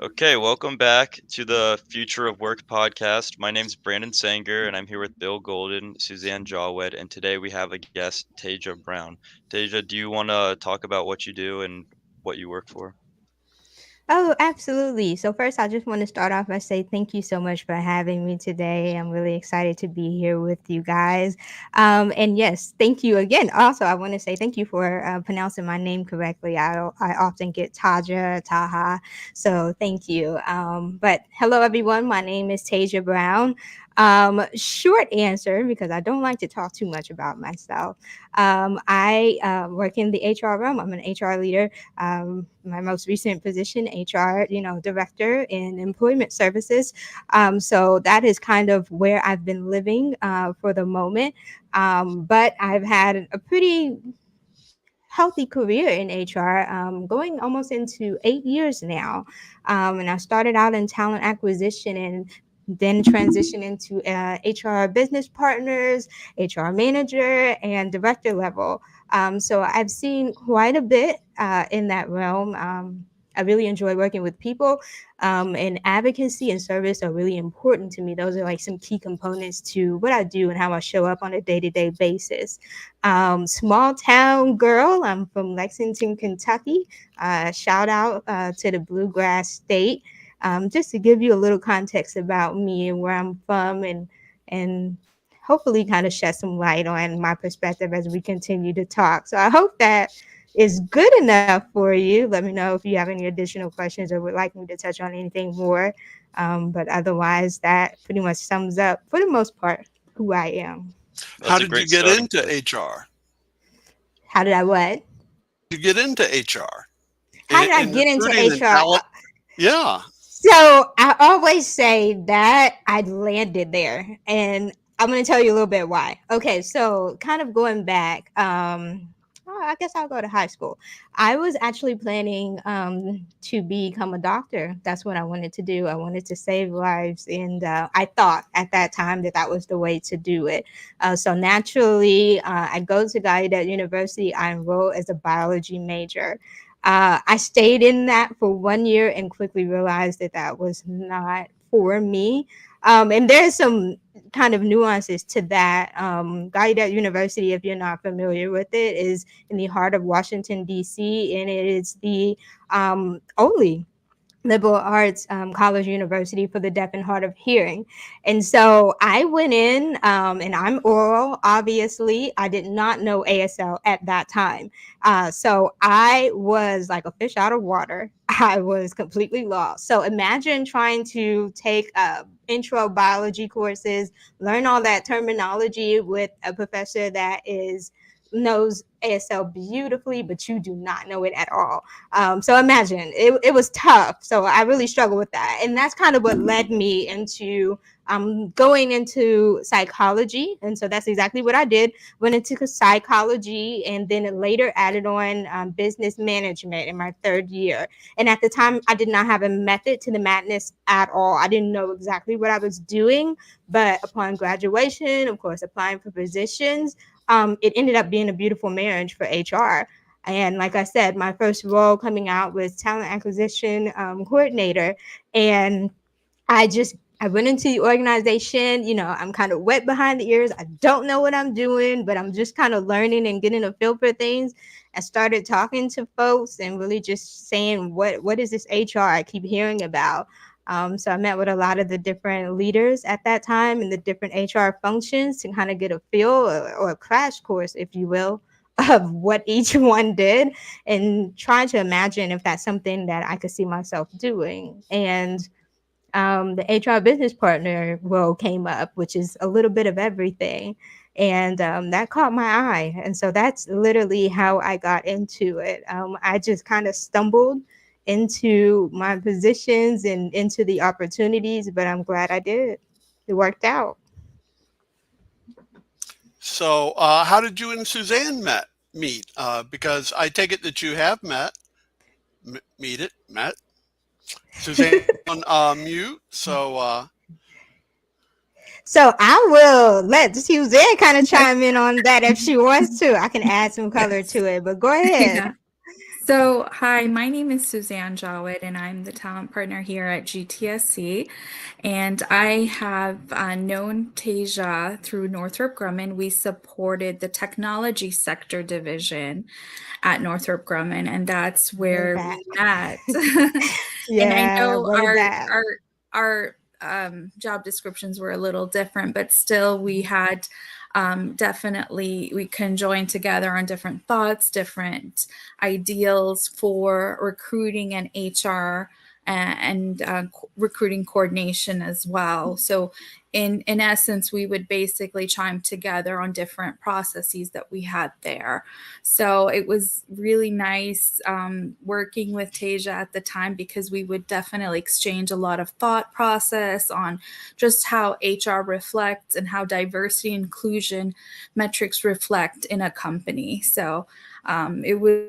Okay, welcome back to the Future of Work podcast. My name's Brandon Sanger, and I'm here with Bill Golden, Suzanne Jawed, and today we have a guest, Taja Brown. Taja, do you want to talk about what you do and what you work for? Oh, absolutely. So first, I just want to start off by say thank you so much for having me today. I'm really excited to be here with you guys. And yes, thank you again. Also, I want to say thank you for pronouncing my name correctly. I often get Taja, Taha. So thank you. But hello, everyone. My name is Taja Brown. Short answer, because I don't like to talk too much about myself. I work in the HR realm. I'm an HR leader. My most recent position, HR, director in employment services. So that is kind of where I've been living for the moment. But I've had a pretty healthy career in HR, going almost into 8 years now. And I started out in talent acquisition and then transitioned into HR business partners, HR manager, and director level. So I've seen quite a bit in that realm. I really enjoy working with people, and advocacy and service are really important to me. Those are like some key components to what I do and how I show up on a day to day basis. Small town girl. I'm from Lexington, Kentucky. Shout out to the Bluegrass State. Just to give you a little context about me and where I'm from, and hopefully kind of shed some light on my perspective as we continue to talk. So I hope that is good enough for you. Let me know if you have any additional questions or would like me to touch on anything more. But otherwise, that pretty much sums up, for the most part, who I am. How That's a did you great get starting into place. HR? How did I what? You get into HR How did I in get into recruiting and HR? talent? Yeah. So I always say that I landed there, and I'm going to tell you a little bit why. Okay, so kind of going back, I guess I'll go to high school. I was actually planning to become a doctor. That's what I wanted to do. I wanted to save lives, and I thought at that time that that was the way to do it. So naturally, I go to Gallaudet University. I enroll as a biology major. I stayed in that for 1 year and quickly realized that that was not for me. And there's some kind of nuances to that. Gallaudet University, if you're not familiar with it, is in the heart of Washington, D.C., and it is the only liberal arts college university for the deaf and hard of hearing. And so I went in, and I'm oral, obviously. I did not know ASL at that time. So I was like a fish out of water. I was completely lost. So imagine trying to take intro biology courses, learn all that terminology with a professor that is knows ASL beautifully, but you do not know it at all. So imagine it was tough. So I really struggled with that. And that's kind of what led me into going into psychology. And so that's exactly what I did. Went into psychology and then later added on business management in my third year. And at the time, I did not have a method to the madness at all. I didn't know exactly what I was doing. But upon graduation, of course, applying for positions, it ended up being a beautiful marriage for HR. And like I said, my first role coming out was talent acquisition coordinator. And I went into the organization, I'm kind of wet behind the ears. I don't know what I'm doing, but I'm just kind of learning and getting a feel for things. I started talking to folks and really just saying, what is this HR I keep hearing about? So I met with a lot of the different leaders at that time and the different HR functions to kind of get a feel or a crash course, if you will, of what each one did, and trying to imagine if that's something that I could see myself doing. And the HR business partner role came up, which is a little bit of everything. And that caught my eye. And so that's literally how I got into it. I just kind of stumbled into my positions and into the opportunities, but I'm glad I did. It worked out. So, how did you and Suzanne meet? Because I take it that you have met. Suzanne on mute. So, So I will let Suzanne kind of chime in on that if she wants to. I can add some color to it, but go ahead. Yeah. So, hi, my name is Suzanne Jawed, and I'm the talent partner here at GTSC. And I have known Tasia through Northrop Grumman. We supported the technology sector division at Northrop Grumman, and that's Way where we back. met. And I Yeah, know way our back. our our job descriptions were a little different, but still we had definitely we conjoined together on different thoughts, different ideals for recruiting and HR and recruiting coordination as well. So in essence, we would basically chime together on different processes that we had there. So it was really nice working with Tasia at the time because we would definitely exchange a lot of thought process on just how HR reflects and how diversity and inclusion metrics reflect in a company. So it was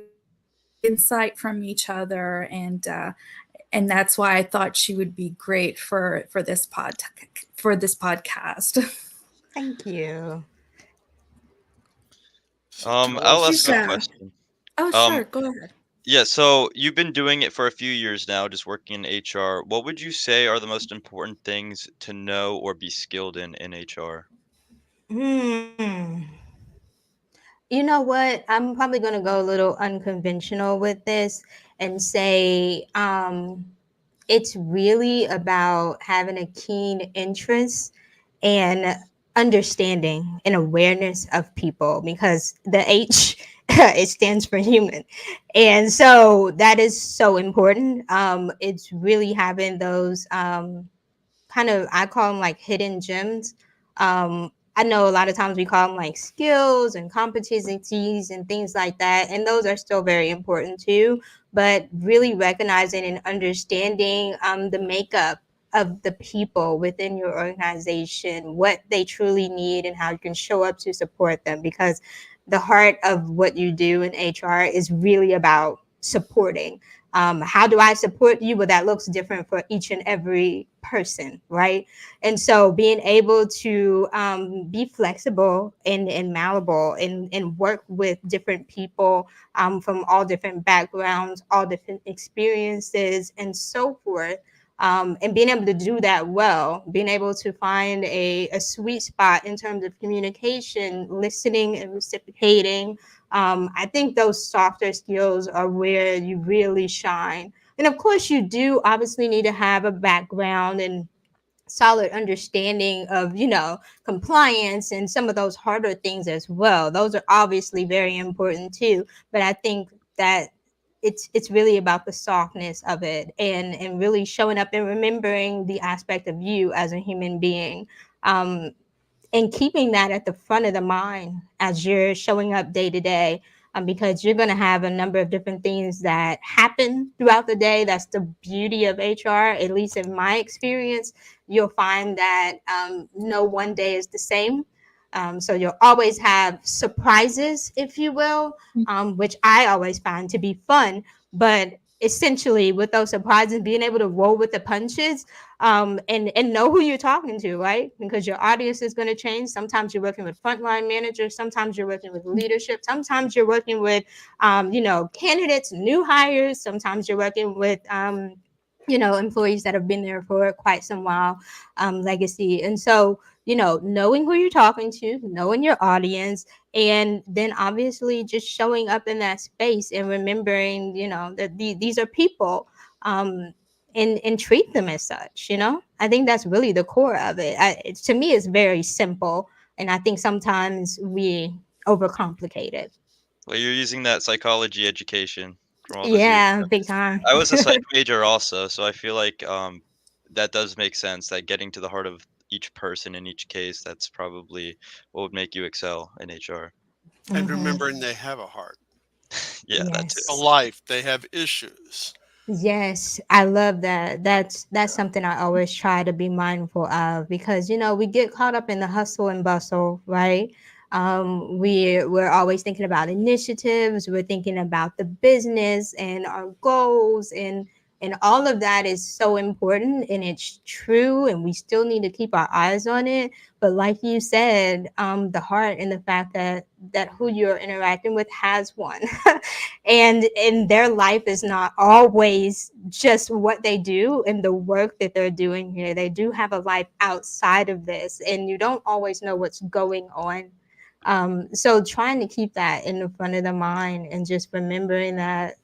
insight from each other, and that's why I thought she would be great for this podcast. Thank you. So tell I'll us. ask a Tisha. question. Oh, Um, sure, go ahead. yeah, so you've been doing it for a few years now, just working in HR. What would you say are the most important things to know or be skilled in HR? Hmm. You know what? I'm probably going to go a little unconventional with this and say it's really about having a keen interest and understanding and awareness of people, because the H it stands for human. And so that is so important. It's really having those kind of, I call them like hidden gems. I know a lot of times we call them like skills and competencies and things like that, and those are still very important too. But really recognizing and understanding the makeup of the people within your organization, what they truly need, and how you can show up to support them. Because the heart of what you do in HR is really about supporting. How do I support you? Well, that looks different for each and every person, right? And so being able to be flexible and malleable and work with different people from all different backgrounds, all different experiences, and so forth. And being able to do that well, being able to find a sweet spot in terms of communication, listening, and reciprocating. I think those softer skills are where you really shine. And of course, you do obviously need to have a background and solid understanding of, compliance and some of those harder things as well. Those are obviously very important too. But I think that it's really about the softness of it, and really showing up and remembering the aspect of you as a human being. Um, and keeping that at the front of the mind as you're showing up day to day, because you're going to have a number of different things that happen throughout the day. That's the beauty of HR, at least in my experience. You'll find that no one day is the same. So you'll always have surprises, if you will, which I always find to be fun. But essentially, with those surprises, being able to roll with the punches, and know who you're talking to, right? Because your audience is going to change. Sometimes you're working with frontline managers, sometimes you're working with leadership, sometimes you're working with, candidates, new hires, sometimes you're working with, employees that have been there for quite some while, legacy. And so, knowing who you're talking to, knowing your audience, and then obviously just showing up in that space and remembering, that these are people. And treat them as such. I think that's really the core of it. To me, it's very simple, and I think sometimes we overcomplicate it. Well, you're using that psychology education from all those years Yeah, ago. big time. I was a psych major also, so I feel like that does make sense. That getting to the heart of each person in each case, that's probably what would make you excel in HR. And Hmm. remembering they have a heart, Yeah, that too. a Yes. life, they have issues. Yes, I love that. That's Yeah. something I always try to be mindful of, because we get caught up in the hustle and bustle, right? We're always thinking about initiatives. We're thinking about the business and our goals, and And all of that is so important and it's true, and we still need to keep our eyes on it. But like you said, the heart and the fact that who you're interacting with has one. And their life is not always just what they do and the work that they're doing here. They do have a life outside of this, and you don't always know what's going on. So trying to keep that in the front of the mind and just remembering that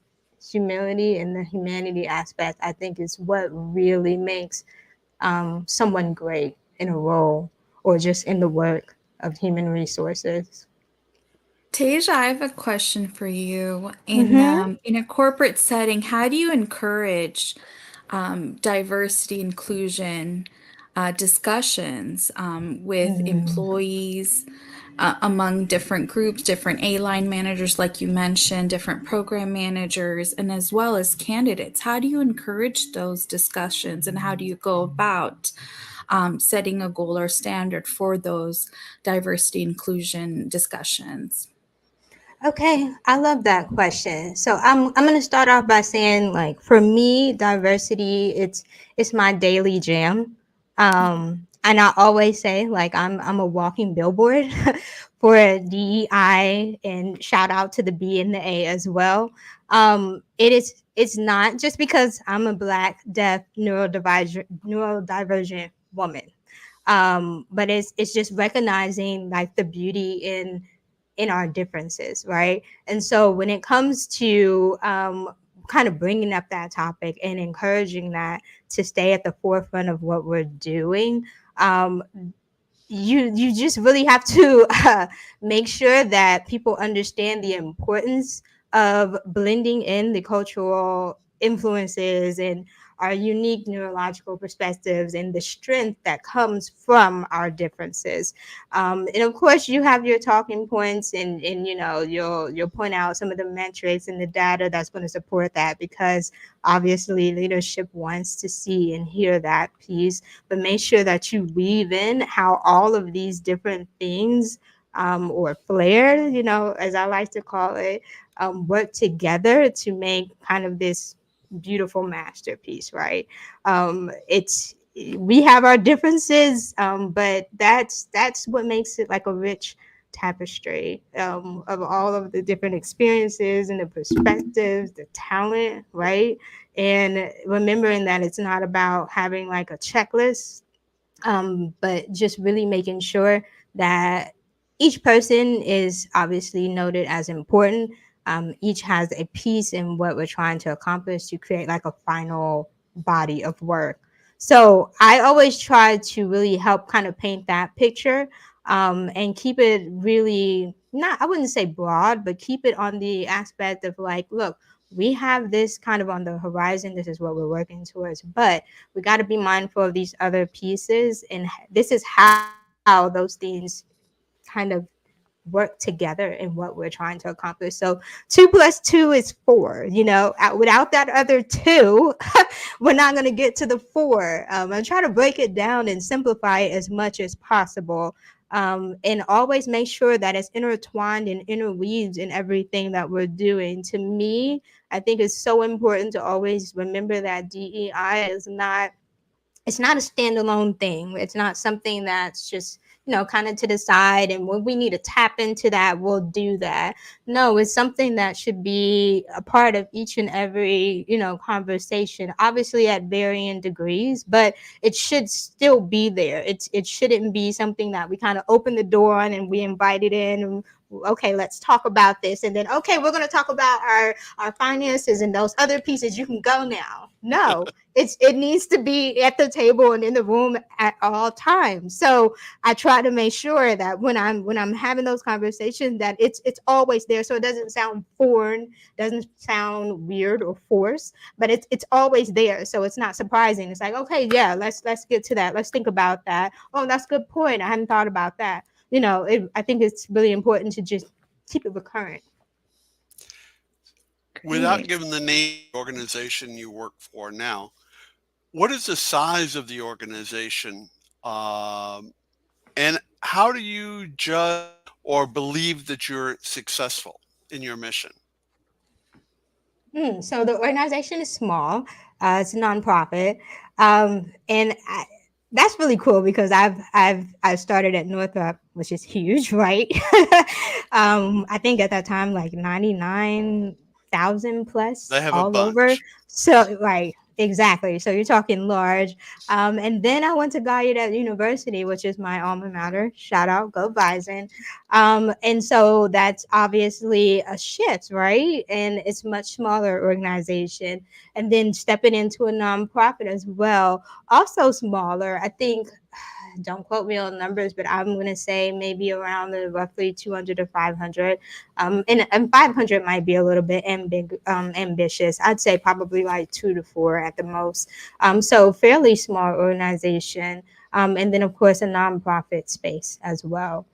humility and the humanity aspect, I think, is what really makes someone great in a role or just in the work of human resources. Tasia, I have a question for you. Mm-hmm. In a corporate setting, how do you encourage diversity inclusion discussions with employees among different groups, different A-line managers, like you mentioned, different program managers, and as well as candidates? How do you encourage those discussions, and how do you go about setting a goal or standard for those diversity inclusion discussions? Okay, I love that question. So I'm gonna start off by saying, like, for me, diversity, it's my daily jam. And I always say, like, I'm a walking billboard for DEI, and shout out to the B and the A as well. It's not just because I'm a black, deaf, neurodivergent woman. But it's just recognizing like the beauty in our differences, right? And so when it comes to kind of bringing up that topic and encouraging that to stay at the forefront of what we're doing, um, you just really have to make sure that people understand the importance of blending in the cultural influences and our unique neurological perspectives and the strength that comes from our differences. And of course, you have your talking points, and you'll point out some of the metrics and the data that's going to support that, because obviously leadership wants to see and hear that piece. But make sure that you weave in how all of these different things, or flair, as I like to call it, work together to make kind of this beautiful masterpiece, right? It's We have our differences, but that's what makes it like a rich tapestry, of all of the different experiences and the perspectives, the talent, right? And remembering that it's not about having like a checklist, but just really making sure that each person is obviously noted as important. Each has a piece in what we're trying to accomplish to create like a final body of work. So I always try to really help kind of paint that picture, and keep it really not, I wouldn't say broad, but keep it on the aspect of like, look, we have this kind of on the horizon. This is what we're working towards, but we got to be mindful of these other pieces, and this is how those things kind of work together in what we're trying to accomplish. So 2 plus 2 is 4. Without that other two, we're not going to get to the 4. I try to break it down and simplify it as much as possible, and always make sure that it's intertwined and interweaves in everything that we're doing. To me, I think it's so important to always remember that DEI is not, it's not a standalone thing. It's not something that's just, kind of to the side. And when we need to tap into that, we'll do that. No, it's something that should be a part of each and every, conversation, obviously at varying degrees, but it should still be there. It shouldn't be something that we kind of open the door on and we invite it in. And, okay, let's talk about this. And then, okay, we're going to talk about our finances and those other pieces. You can go now. No, it needs to be at the table and in the room at all times. So I try to make sure that when I'm having those conversations, that it's always there, so it doesn't sound foreign, doesn't sound weird or forced, but it's always there, so it's not surprising. It's like, okay, yeah, let's get to that, let's think about that. Oh, that's a good point, I hadn't thought about that. I think it's really important to just keep it recurrent. Without Great. giving the name of the organization you work for now, what is the size of the organization? And how do you judge or believe that you're successful in your mission? So the organization is small. It's a nonprofit, and that's really cool because I started at Northrop, which is huge, right? I think at that time like 99,000 They plus have a all over. bunch. So right, exactly. So you're talking large. And then I went to Gallaudet University, which is my alma mater. Shout out, go Bison. And so that's obviously a shift, right? And it's much smaller organization. And then stepping into a nonprofit as well, also smaller. I think, don't quote me on numbers, but I'm going to say maybe around the roughly 200 to 500. And 500 might be a little bit ambitious. I'd say probably like 2 to 4 at the most. So fairly small organization. And then, of course, a nonprofit space as well.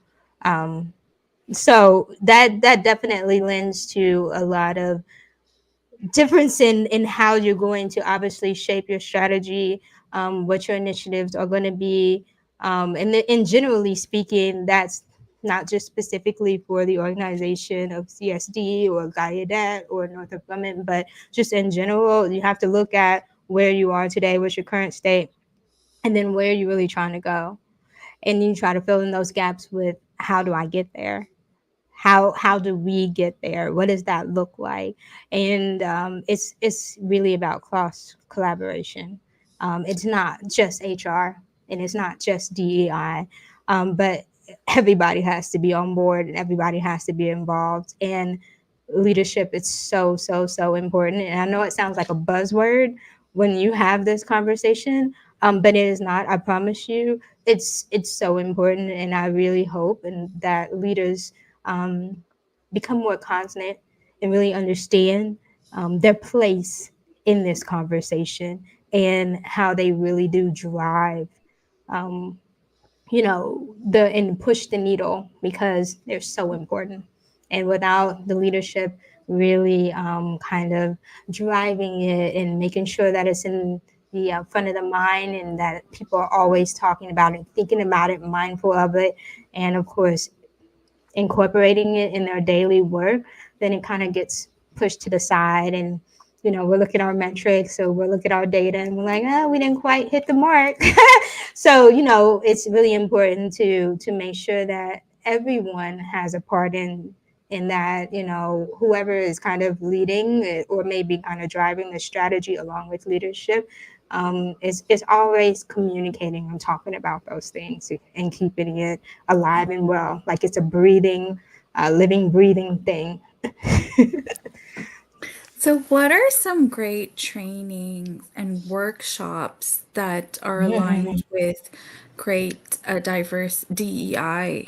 Um, so that definitely lends to a lot of difference in how you're going to obviously shape your strategy, what your initiatives are going to be, and generally speaking, that's not just specifically for the organization of CSD or Gallaudet or Northrop Grumman, but just in general, you have to look at where you are today, what's your current state, and then where you're really trying to go, and you try to fill in those gaps with how do I get there, how do we get there, what does that look like, and it's really about cross collaboration. It's not just HR and it's not just DEI, but everybody has to be on board and everybody has to be involved, and leadership is so important. And I know it sounds like a buzzword when you have this conversation, but it is not. I promise you, it's so important, and I really hope and that leaders um, become more consonant and really understand their place in this conversation and how they really do drive, um, the and push the needle because they're so important. And without the leadership really kind of driving it and making sure that it's in the front of the mind and that people are always talking about it, thinking about it, mindful of it, and of course incorporating it in their daily work, then it kind of gets pushed to the side. And, we're looking at our metrics or we're looking at our data and we're like, oh, we didn't quite hit the mark. So, it's really important to make sure that everyone has a part in that, whoever is kind of leading or maybe kind of driving the strategy along with leadership, is always communicating and talking about those things and keeping it alive and well, like it's a breathing, living, breathing thing. So, what are some great trainings and workshops that are aligned with great diverse DEI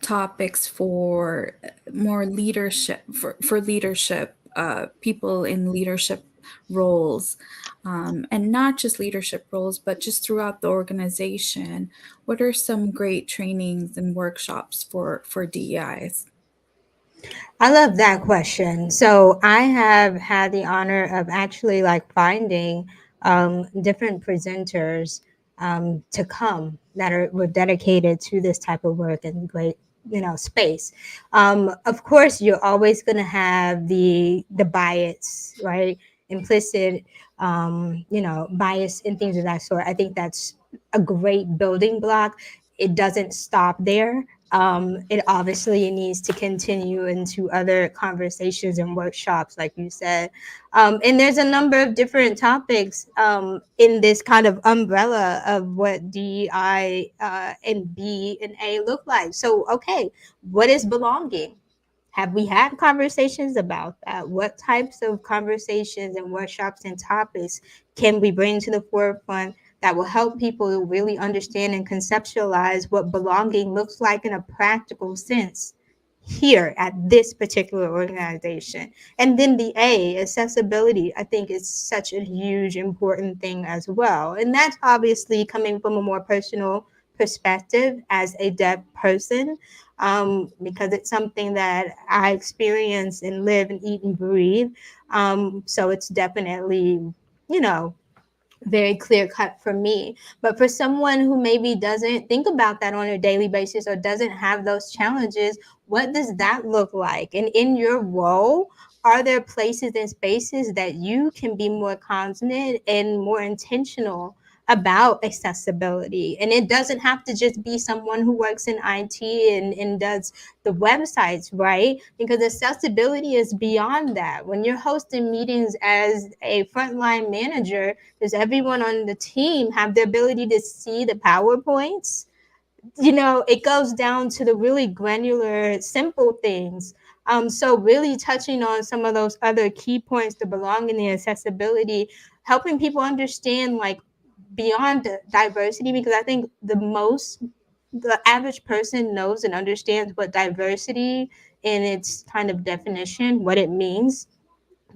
topics for more leadership, for leadership, people in leadership roles, and not just leadership roles, but just throughout the organization? What are some great trainings and workshops for DEIs? I love that question. So I have had the honor of actually like finding different presenters to come that were dedicated to this type of work and great, space. Of course, you're always going to have the bias, right? Implicit, bias and things of that sort. I think that's a great building block. It doesn't stop there. It obviously needs to continue into other conversations and workshops, like you said. And there's a number of different topics in this kind of umbrella of what DEI and B and A look like. So, okay, what is belonging? Have we had conversations about that? What types of conversations and workshops and topics can we bring to the forefront that will help people really understand and conceptualize what belonging looks like in a practical sense here at this particular organization? And then the A, accessibility, I think is such a huge, important thing as well. And that's obviously coming from a more personal perspective as a deaf person, because it's something that I experience and live and eat and breathe. So it's definitely, you know, very clear cut for me. But for someone who maybe doesn't think about that on a daily basis or doesn't have those challenges, what does that look like? And in your role, are there places and spaces that you can be more cognizant and more intentional about accessibility? And it doesn't have to just be someone who works in IT and does the websites, right? Because accessibility is beyond that. When you're hosting meetings as a frontline manager, does everyone on the team have the ability to see the PowerPoints? It goes down to the really granular, simple things. So really touching on some of those other key points, the belonging, the accessibility, helping people understand like beyond diversity, because I think the average person knows and understands what diversity in its kind of definition, what it means,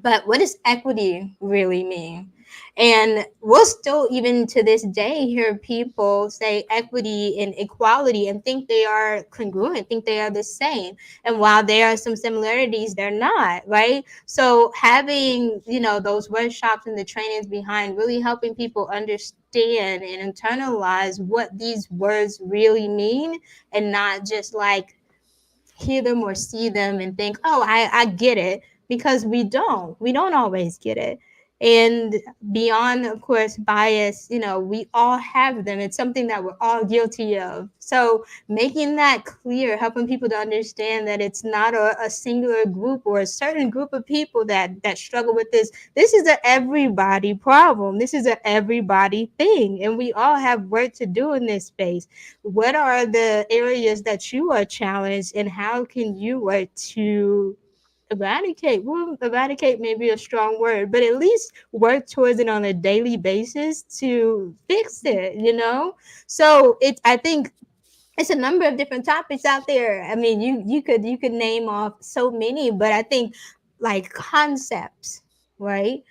but what does equity really mean? And we'll still, even to this day, hear people say equity and equality and think they are congruent, think they are the same. And while there are some similarities, they're not, right? So having, those workshops and the trainings behind really helping people understand and internalize what these words really mean, and not just like hear them or see them and think, oh, I get it, because we don't always get it. And beyond, of course, bias, we all have them. It's something that we're all guilty of. So making that clear, helping people to understand that it's not a singular group or a certain group of people that struggle with this. This is a everybody problem. This is a everybody thing. And we all have work to do in this space. What are the areas that you are challenged, and how can you work to eradicate? Well, eradicate may be a strong word, but at least work towards it on a daily basis to fix it. So I think it's a number of different topics out there. I mean, you could name off so many, but I think like concepts, right?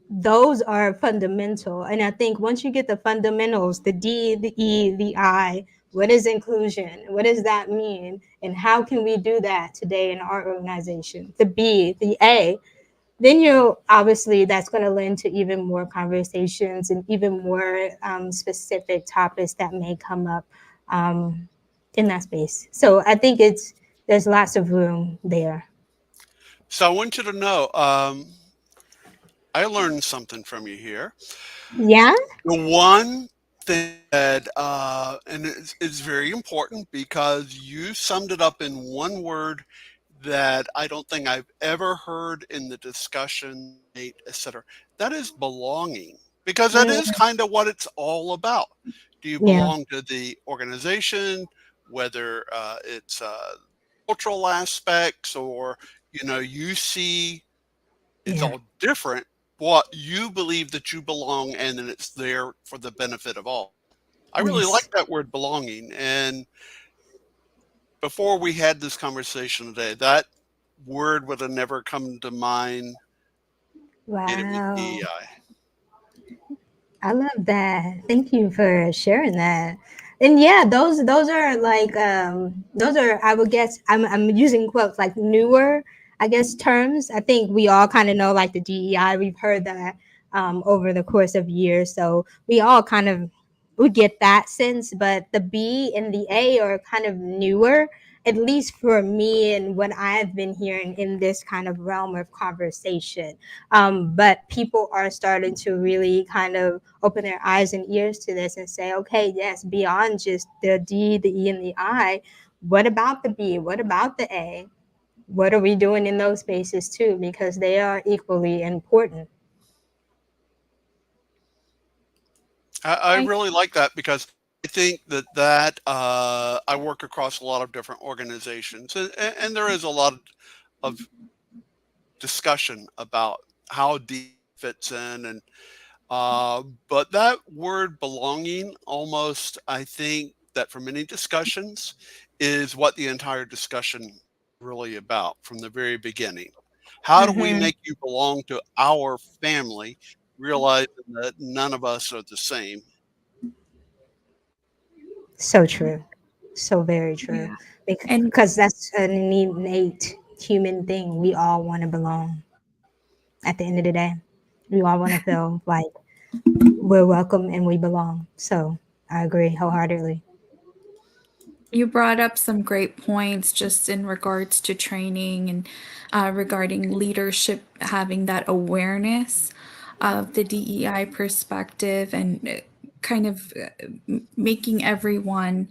Those are fundamental, and I think once you get the fundamentals, the D, the E, the I, what is inclusion? What does that mean? And how can we do that today in our organization? The B, the A, then obviously that's going to lend to even more conversations and even more specific topics that may come up um, in that space. So I think there's lots of room there. So I want you to know, I learned something from you here. Yeah. The one thing that, and it's very important because you summed it up in one word that I don't think I've ever heard in the discussion, etc. That is belonging, because that is Mm, kind of what it's all about. Do you yeah. belong to the organization, whether it's cultural aspects, or you see it's Yeah. all different, what you believe that you belong, and then it's there for the benefit of all. I really like Yes. that word belonging. And before we had this conversation today, that word would have never come to mind. It with Wow. DEI. I love that. Thank you for sharing that. And yeah, those are like those are, I would guess, I'm using quotes, like newer, I guess, terms. I think we all kind of know like the DEI. We've heard that over the course of years. So we all kind of we get that sense, but the B and the A are kind of newer, at least for me and what I've been hearing in this kind of realm of conversation. But people are starting to really kind of open their eyes and ears to this and say, okay, yes, beyond just the D, the E, and the I, what about the B? What about the A? What are we doing in those spaces too? Because they are equally important. I I really like that because I think that I work across a lot of different organizations, and there is a lot of discussion about how D fits in, and but that word belonging, almost, I think that for many discussions, is what the entire discussion is really about from the very beginning. How do we Hmm. make you belong to our family, realizing that none of us are the same? So true. So very true. yeah, and Because that's an innate human thing. We all want to belong at the end of the day. We all want to feel like we're welcome and we belong. So I agree wholeheartedly. You brought up some great points just in regards to training and regarding leadership, having that awareness of the DEI perspective and kind of making everyone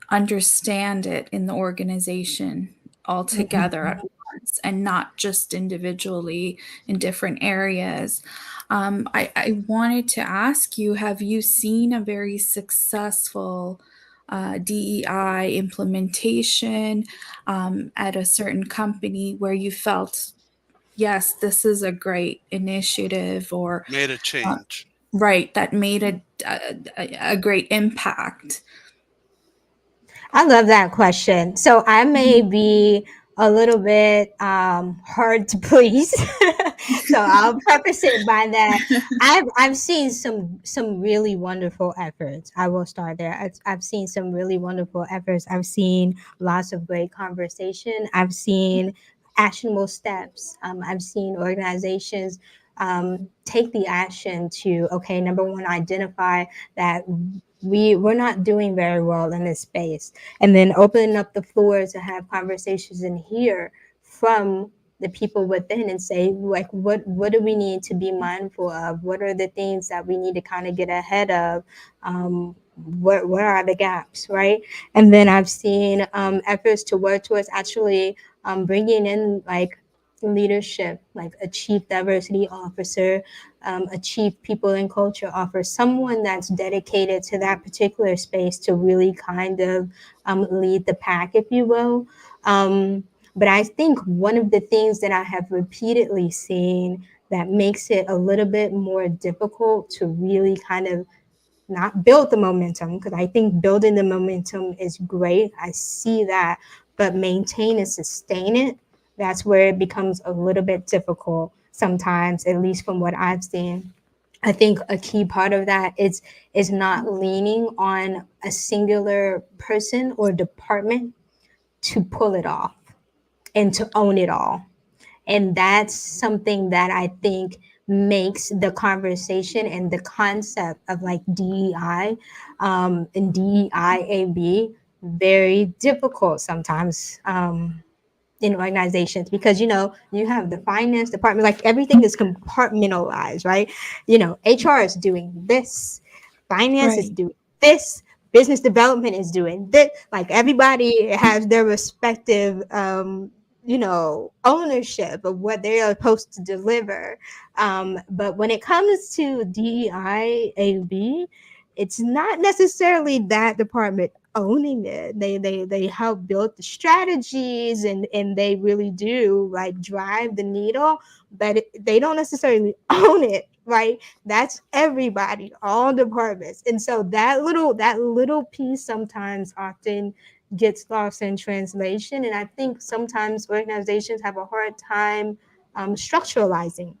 understand it in the organization all together at once and not just individually in different areas. I wanted to ask you, have you seen a very successful DEI implementation at a certain company where you felt, yes, this is a great initiative, or Made a uh, change. right, that made a great impact? I love that question. So I may be a little bit hard to please. So I'll preface it by that. I've seen some really wonderful efforts. I will start there. I've seen some really wonderful efforts. I've seen lots of great conversation. I've seen actionable steps. I've seen organizations take the action to, okay, number one, identify that we're not doing very well in this space, and then opening up the floor to have conversations and hear from the people within and say, like, what do we need to be mindful of, what are the things that we need to kind of get ahead of, what are the gaps, right? And then I've seen efforts to work towards actually bringing in like leadership, like a chief diversity officer, a chief people and culture officer, someone that's dedicated to that particular space to really kind of lead the pack, if you will. But I think one of the things that I have repeatedly seen that makes it a little bit more difficult to really kind of not build the momentum, because I think building the momentum is great. I see that, but maintain and sustain it, that's where it becomes a little bit difficult sometimes, at least from what I've seen. I think a key part of that is not leaning on a singular person or department to pull it off and to own it all. And that's something that I think makes the conversation and the concept of like DEI and DEIAB very difficult sometimes. In organizations, because you have the finance department, like everything is compartmentalized, right? HR is doing this, finance is Right. doing this, business development is doing this, like everybody has their respective ownership of what they are supposed to deliver. But when it comes to DEIAB, it's not necessarily that department owning it. They help build the strategies, and they really do like drive the needle, but they don't necessarily own it, right? That's everybody, all departments. And so that little piece sometimes often gets lost in translation, and I think sometimes organizations have a hard time structuralizing,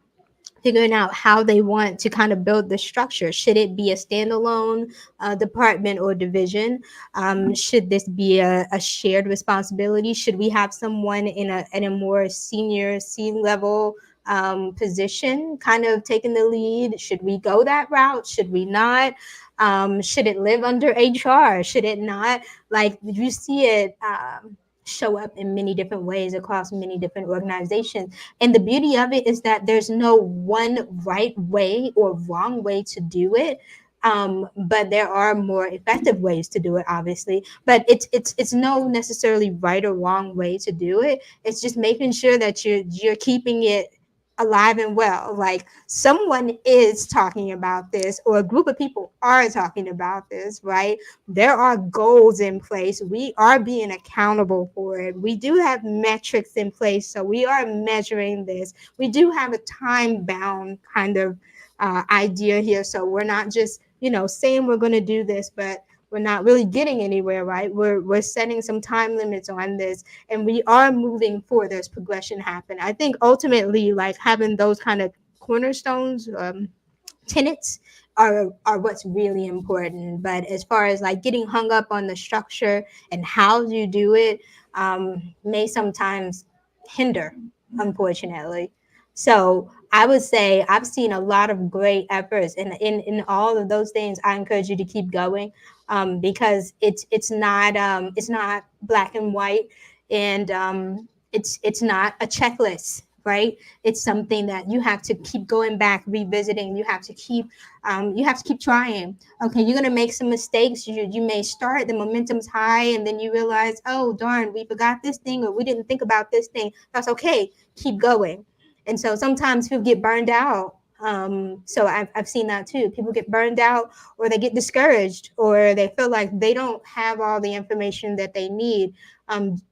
figuring out how they want to kind of build the structure. Should it be a standalone department or division? Should this be a shared responsibility? Should we have someone in a more senior C-level position kind of taking the lead? Should we go that route? Should we not? Should it live under HR? Should it not? Like, you see it show up in many different ways across many different organizations, and the beauty of it is that there's no one right way or wrong way to do it. But there are more effective ways to do it, obviously. But it's no necessarily right or wrong way to do it. It's just making sure that you're keeping it alive and well. Like, someone is talking about this, or a group of people are talking about this, right? There are goals in place. We are being accountable for it. We do have metrics in place, so we are measuring this. We do have a time bound kind of idea here, so we're not just saying we're going to do this, but we're not really getting anywhere, right? We're setting some time limits on this, and we are moving forward. There's progression happen. I think ultimately, like, having those kind of cornerstones, tenets, are what's really important. But as far as like getting hung up on the structure and how you do it, may sometimes hinder, unfortunately. So I would say I've seen a lot of great efforts, and in all of those things, I encourage you to keep going, because it's not black and white, and it's not a checklist, right? It's something that you have to keep going back, revisiting. You have to keep trying. Okay, you're gonna make some mistakes. You may start, the momentum's high, and then you realize, oh darn, we forgot this thing, or we didn't think about this thing. That's okay. Keep going. And so sometimes people get burned out. So I've seen that too. People get burned out, or they get discouraged, or they feel like they don't have all the information that they need.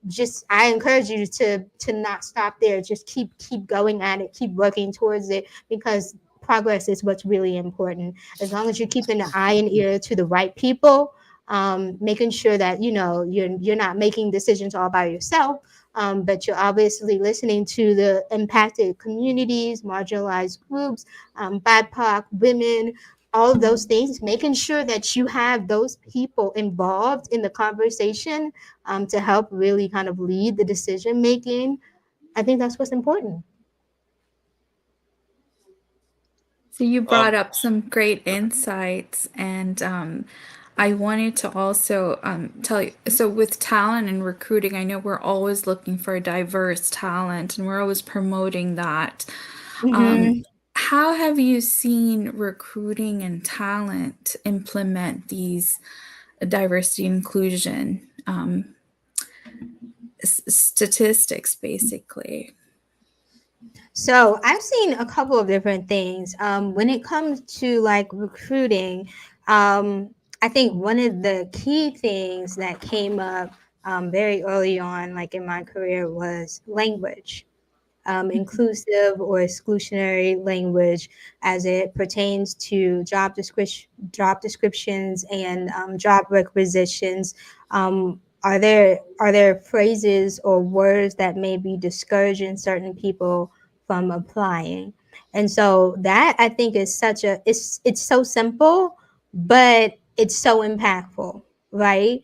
Just I encourage you to not stop there. Just keep going at it. Keep working towards it, because progress is what's really important. As long as you're keeping an eye and ear to the right people, making sure that you're not making decisions all by yourself, but you're obviously listening to the impacted communities, marginalized groups, BIPOC, women, all of those things, making sure that you have those people involved in the conversation, to help really kind of lead the decision making. I think that's what's important. So you Um, brought up some great insights, and I wanted to also tell you. So with talent and recruiting, I know we're always looking for diverse talent, and we're always promoting that. Um, Mm-hmm. how have you seen recruiting and talent implement these diversity inclusion statistics, basically? So I've seen a couple of different things. When it comes to like recruiting, I think one of the key things that came up very early on, like in my career, was language. Inclusive or exclusionary language as it pertains to job descriptions and job requisitions. Are there phrases or words that may be discouraging certain people from applying? And so that, I think, is it's so simple, but it's so impactful, right?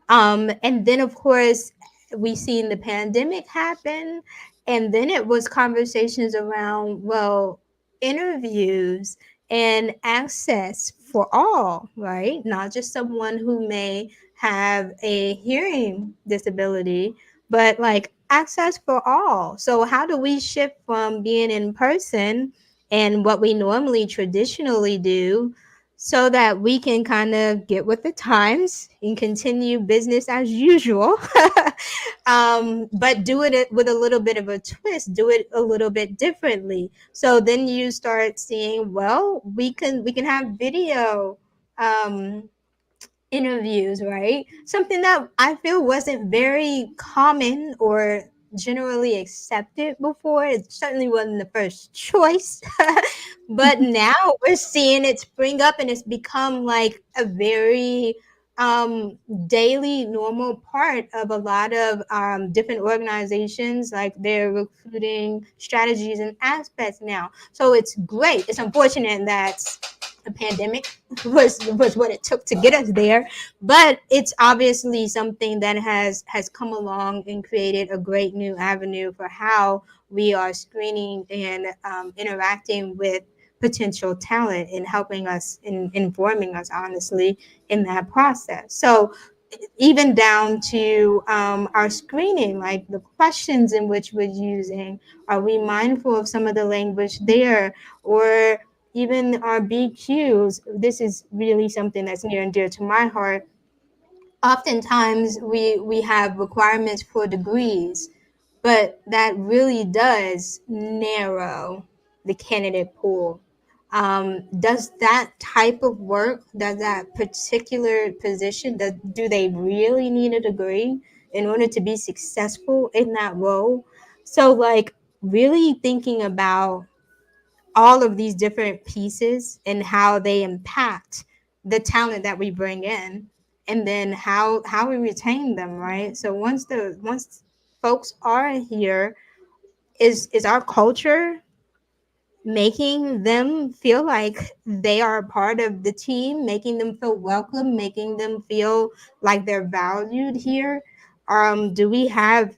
And then of course we seen the pandemic happen, and then it was conversations around, well, interviews and access for all, right? Not just someone who may have a hearing disability, but like access for all. So, how do we shift from being in person and what we normally traditionally do, so that we can kind of get with the times and continue business as usual? But do it with a little bit of a twist, do it a little bit differently. So then you start seeing, well, we can have video interviews, right? Something that I feel wasn't very common or generally accepted before. It certainly wasn't the first choice. But now we're seeing it spring up, and it's become like a very um daily normal part of a lot of different organizations, like their recruiting strategies and aspects now. So it's great. It's unfortunate that the pandemic was what it took to get us there, but it's obviously something that has come along and created a great new avenue for how we are screening and interacting with potential talent, and helping us in informing us honestly in that process. So even down to our screening, like the questions in which we're using, are we mindful of some of the language there? Or even our BQs, this is really something that's near and dear to my heart. Oftentimes we have requirements for degrees, but that really does narrow the candidate pool. Does that type of work, does that particular position, do they really need a degree in order to be successful in that role? So like really thinking about all of these different pieces and how they impact the talent that we bring in, and then how we retain them, right? So once folks are here, is our culture making them feel like they are a part of the team, making them feel welcome, making them feel like they're valued here? Do we have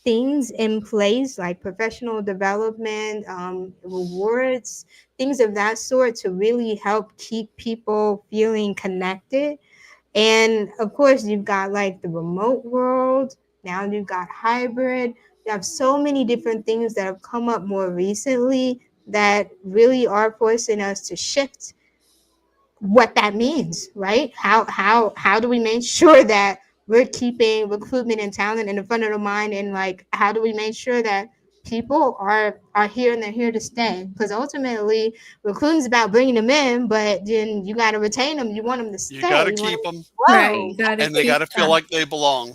things in place like professional development, rewards, things of that sort to really help keep people feeling connected. And of course, you've got like the remote world. Now you've got hybrid. You have so many different things that have come up more recently that really are forcing us to shift what that means, right? How do we make sure that we're keeping recruitment and talent in the front of the mind, and like how do we make sure that people are here and they're here to stay? Because ultimately, recruiting is about bringing them in, but then you got to retain them. You want them to You got stay. to You want keep them them, to Right. grow. You got to and they keep got to feel them. like they belong.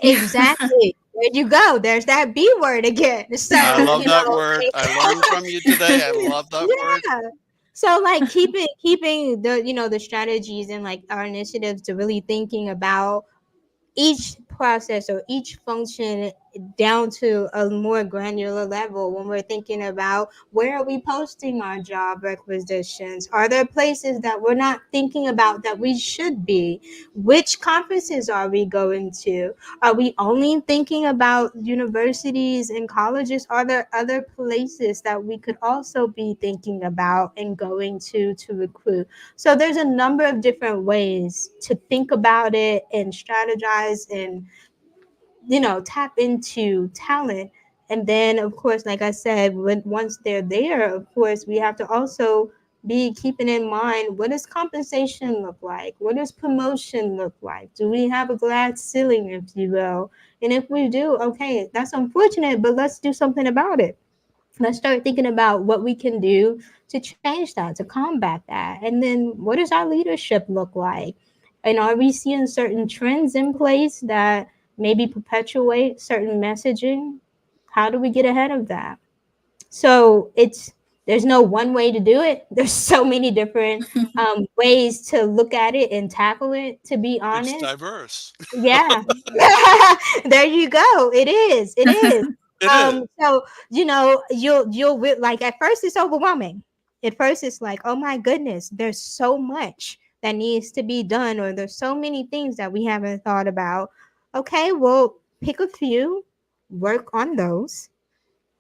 Yeah. Exactly. There you go. There's that B word again. I So love that word. I learned from you today. I love that word. yeah. So like keeping the the strategies and like our initiatives to really thinking about each process or each function down to a more granular level. When we're thinking about where are we posting our job requisitions, are there places that we're not thinking about that we should be, which conferences are we going to, are we only thinking about universities and colleges, are there other places that we could also be thinking about and going to recruit? So there's a number of different ways to think about it and strategize and tap into talent. And then of course, like I said, when once they're there, of course, we have to also be keeping in mind, what does compensation look like? What does promotion look like? Do we have a glass ceiling, if you will? And if we do, okay, that's unfortunate, but let's do something about it. Let's start thinking about what we can do to change that, to combat that. And then what does our leadership look like? And are we seeing certain trends in place that maybe perpetuate certain messaging? How do we get ahead of that? So there's no one way to do it. There's so many different ways to look at it and tackle it, to be It's honest. diverse. Yeah. There you go. It is. It is. It is. So like at first it's overwhelming. At first it's like, oh my goodness, there's so much that needs to be done, or there's so many things that we haven't thought about. Okay, well, pick a few, work on those,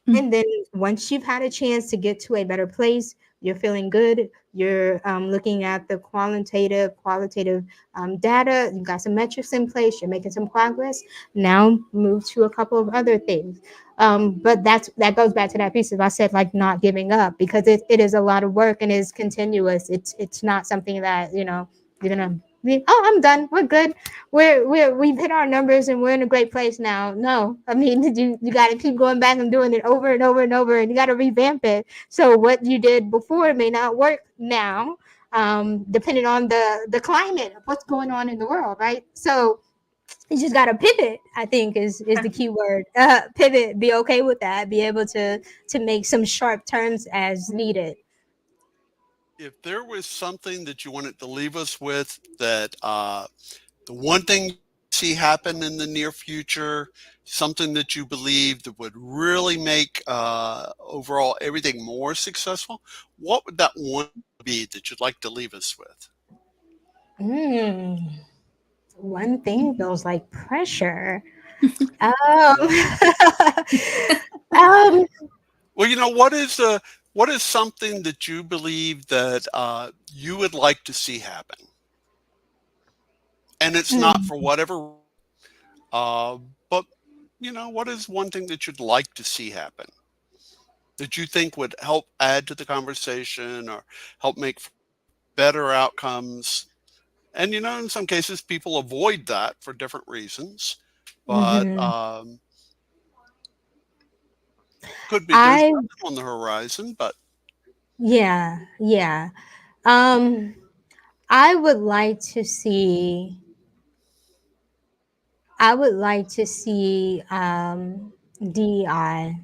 and then once you've had a chance to get to a better place, you're feeling good. You're looking at the qualitative data. You've got some metrics in place. You're making some progress. Now move to a couple of other things. But that goes back to that piece of I said, like, not giving up, because it is a lot of work and is continuous. It's not something that you're gonna be, oh, I'm done. We're good. We've hit our numbers and we're in a great place now. No, I mean, you got to keep going back and doing it over and over and over, and you got to revamp it. So what you did before may not work now, depending on the climate of what's going on in the world, right? So you just got to pivot. I think is the key word. Pivot. Be okay with that. Be able to make some sharp turns as needed. If there was something that you wanted to leave us with, that the one thing you see happen in the near future, something that you believe that would really make overall everything more successful, what would that one be that you'd like to leave us with? Mm, one thing feels like pressure. Yeah. Um, Well, what is something that you believe that you would like to see happen, and it's not um, for whatever, uh, but what is one thing that you'd like to see happen that you think would help add to the conversation or help make better outcomes? And in some cases, people avoid that for different reasons, but mhm. could be there's I nothing on the horizon, but Yeah, yeah. Um, I would like to see. I would like to see DI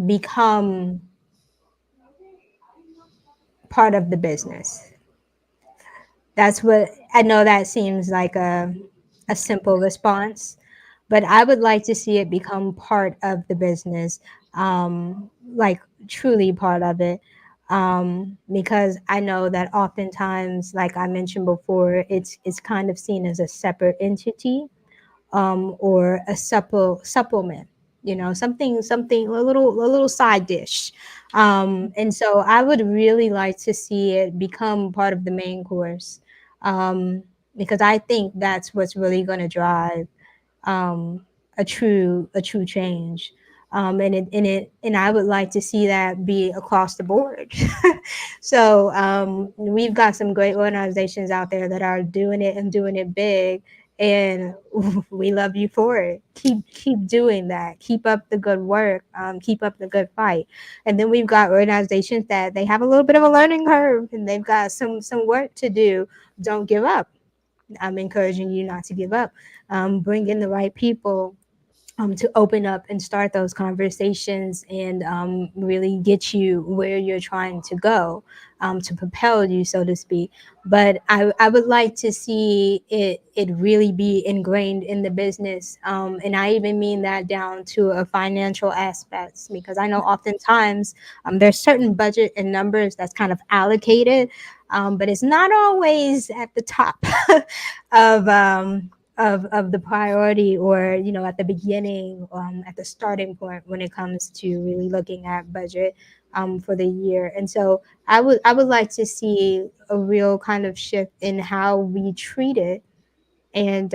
become part of the business. That's what I know. That seems like a simple response, but I would like to see it become part of the business, like truly part of it. Because I know that oftentimes, like I mentioned before, it's kind of seen as a separate entity. or a supplement, something a little side dish. And so I would really like to see it become part of the main course, um, because I think that's what's really going to drive um, a true change. And I would like to see that be across the board. So we've got some great organizations out there that are doing it and doing it big, and we love you for it. Keep doing that. Keep up the good work. Keep up the good fight. And then we've got organizations that they have a little bit of a learning curve and they've got some work to do. Don't give up. I'm encouraging you not to give up. Bring in the right people to open up and start those conversations and really get you where you're trying to go, to propel you, so to speak. But I would like to see it really be ingrained in the business. And I even mean that down to a financial aspects, because I know oftentimes there's certain budget and numbers that's kind of allocated, but it's not always at the top of of the priority, or at the beginning, at the starting point when it comes to really looking at budget for the year. And so I would like to see a real kind of shift in how we treat it, and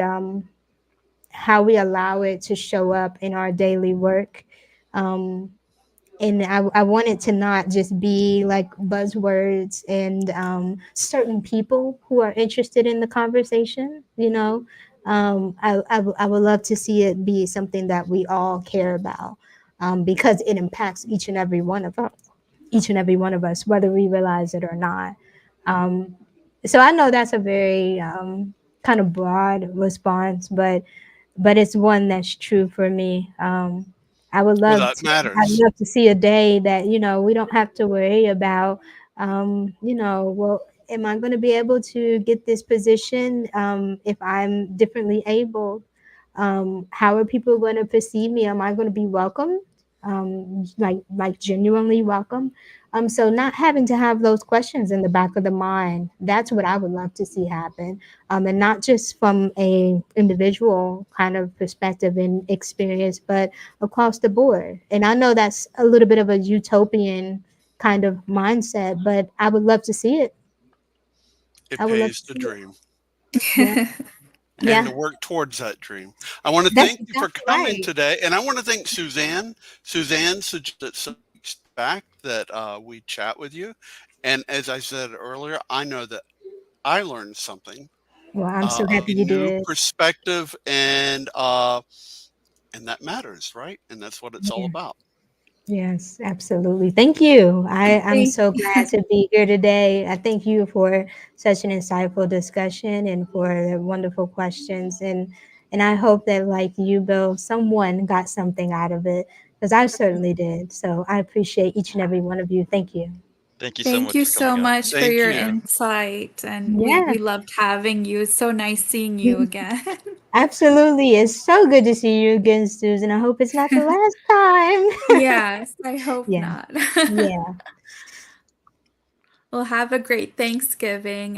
how we allow it to show up in our daily work. um, and I want it to not just be like buzzwords and certain people who are interested in the conversation. I would love to see it be something that we all care about, because it impacts each and every one of us, whether we realize it or not. um, so I know that's a very kind of broad response, but it's one that's true for me. Well, that I'd matters. love to see a day that we don't have to worry about, well, am I going to be able to get this position if I'm differently able? How are people going to perceive me? Am I going to be welcomed? Like genuinely welcome? So not having to have those questions in the back of the mind, that's what I would love to see happen. And not just from a individual kind of perspective and experience, but across the board. And I know that's a little bit of a utopian kind of mindset, but I would love to see it. It I would love to pays to see it. dream Yeah, and yeah, to work towards that dream. I want to that's thank you for exactly coming right. today, and I want to thank Suzanne. Suzanne suggested some weeks back that we chat with you, and as I said earlier, I know that I learned something, Well, I'm so a happy you new did. perspective, and that matters, right? And that's what it's all Yeah. about. Yes, absolutely. Thank you. I'm Thank so glad to be here today. I thank you for such an insightful discussion and for the wonderful questions. And I hope that, like you, Bill, someone got something out of it, because I certainly did. So I appreciate each and every one of you. Thank you. Thank you so Thank much you for coming so on. much for Thank your you. insight. And Yeah, we loved having you. It's so nice seeing you again. absolutely. It's so good to see you again, Susan. I hope it's not the last time. Yes, I hope Yeah, not. yeah. Well, have a great Thanksgiving